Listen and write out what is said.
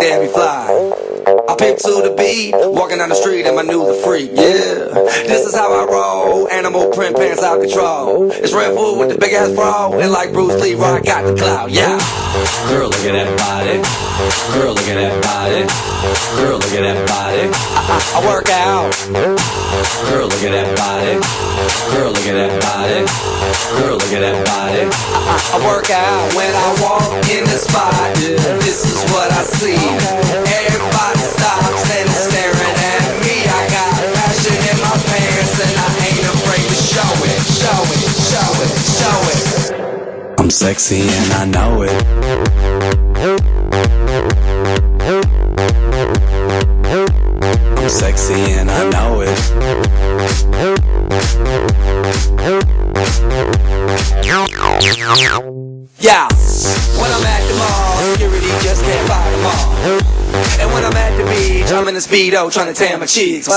damn, you fly. I pick to the beat, walking down the street and I knew the freak, yeah. This is how I roll, animal print pants out control. It's Red Bull with the big ass bra, and like Bruce Lee, I got the clout, yeah. Girl, look at that body. Girl, look at that body. Girl, look at that body. I work out. Girl, look at that body. Girl, look at that body. Girl, look at that body. I work out when I walk in the spot. This is what I see. Everybody stops and is staring at me. I got passion in my pants and I ain't afraid to show it. Show it, show it, show it. I'm sexy and I know it. I'm sexy and I know it. Yeah, when I'm at the mall, security just can't fight them all. And when I'm at the beach, I'm in a Speedo trying to tan my cheeks.